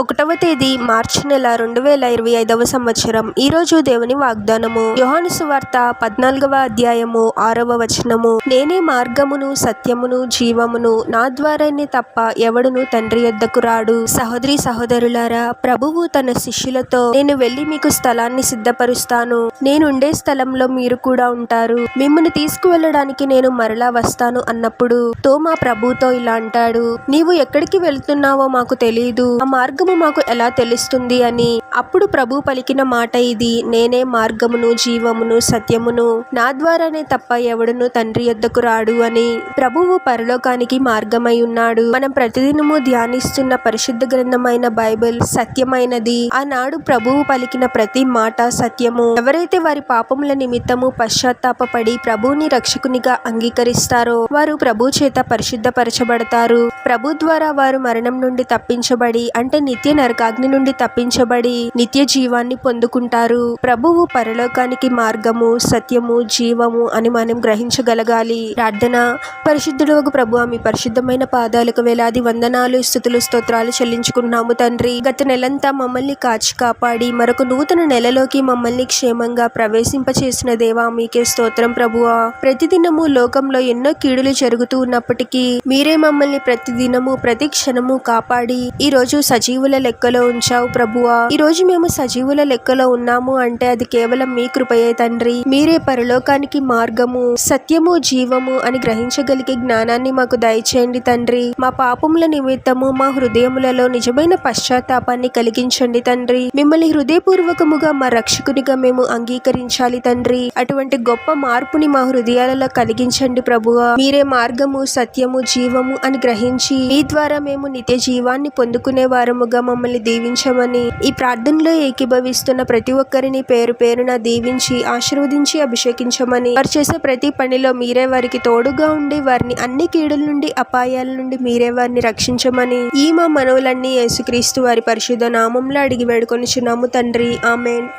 1వ తేదీ మార్చి నెల 2025 సంవత్సరం. ఈరోజు దేవుని వాగ్దానము. యోహాను సువార్త 14వ అధ్యాయము 6వ వచనము. నేనే మార్గమును సత్యమును జీవమును, నా ద్వారానే తప్ప ఎవడును తండ్రి యొద్దకు రాడు. సహోదరి సహోదరులారా, ప్రభువు తన శిష్యులతో, నేను వెళ్ళి మీకు స్థలాన్ని సిద్ధపరుస్తాను, నేనుండే స్థలంలో మీరు కూడా ఉంటారు, మిమ్మల్ని తీసుకువెళ్ళడానికి నేను మరలా వస్తాను అన్నప్పుడు తోమా ప్రభువుతో ఇలా అంటాడు, నీవు ఎక్కడికి వెళ్తున్నావో మాకు తెలియదు, ఆ మార్గము మాకు ఎలా తెలుస్తుంది అని. అప్పుడు ప్రభు పలికిన మాట ఇది, నేనే మార్గమును జీవమును సత్యమును, నా ద్వారానే తప్ప ఎవడును తండ్రి యొద్దకు రాడు అని. ప్రభువు పరలోకానికి మార్గమై ఉన్నాడు. మనం ప్రతిదినము ధ్యానిస్తున్న పరిశుద్ధ గ్రంథమైన బైబిల్ సత్యమైనది. ఆనాడు ప్రభువు పలికిన ప్రతి మాట సత్యము. ఎవరైతే వారి పాపముల నిమిత్తము పశ్చాత్తాపపడి ప్రభువుని రక్షకునిగా అంగీకరిస్తారో వారు ప్రభు చేత పరిశుద్ధపరచబడతారు. ప్రభు ద్వారా వారు మరణం నుండి తప్పించబడి, అంటే నిత్య నరకాగ్ని నుండి తప్పించబడి నిత్య జీవాన్ని పొందుకుంటారు. ప్రభువు పరలోకానికి మార్గము సత్యము జీవము అని మనం గ్రహించగలగాలి. ప్రార్థన. పరిశుద్ధుడగు ప్రభువా, మీ పరిశుద్ధమైన పాదాలకు వేలాది వందనాలు స్తుతులు స్తోత్రాలు చెల్లించుకున్నాము తండ్రి. గత నెలంతా మమ్మల్ని కాచి కాపాడి మరొక నూతన నెలలోకి మమ్మల్ని క్షేమంగా ప్రవేశింపచేసిన దేవా, మీకే స్తోత్రం ప్రభువా. ప్రతిదినము లోకంలో ఎన్నో కీడులు జరుగుతూ ఉన్నప్పటికీ మీరే మమ్మల్ని ప్రతిదినము ప్రతి క్షణము కాపాడి ఈ రోజు సజీవుల లెక్కలో ఉంచావు ప్రభువా. ఈ రోజు మేము సజీవుల లెక్కలో ఉన్నాము అంటే అది కేవలం మీ కృపయే తండ్రి. మీరే పరలోకానికి మార్గము సత్యము జీవము అని గ్రహించగలిగే జ్ఞానాన్ని మాకు దయచేయండి తండ్రి. మా పాపముల నిమిత్తము మా హృదయములలో నిజమైన పశ్చాత్తాపాన్ని కలిగించండి తండ్రి. మిమ్మల్ని హృదయపూర్వకముగా మా రక్షకునిగా మేము అంగీకరించాలి తండ్రి. అటువంటి గొప్ప మార్పుని మా హృదయాలలో కలిగించండి ప్రభువా. మీరే మార్గము సత్యము జీవము అని గ్రహించి మీ ద్వారా మేము నిత్య జీవాన్ని పొందుకునే వారముగా మమ్మల్ని దీవించమని, ఈ ప్రార్థనలో ఏకీభవిస్తున్న ప్రతి ఒక్కరిని పేరు పేరున దీవించి ఆశీర్వదించి అభిషేకించమని, వారు చేసే ప్రతి పనిలో మీరే వారికి తోడుగా ఉండి వారిని అన్ని కీడుల నుండి అపాయాల నుండి మీరే వారిని రక్షించమని ఈ మా మనవులన్నీ యేసుక్రీస్తు వారి పరిశుద్ధ నామంలో అడిగి వేడుకొనుచున్నాము తండ్రి. ఆమేన్.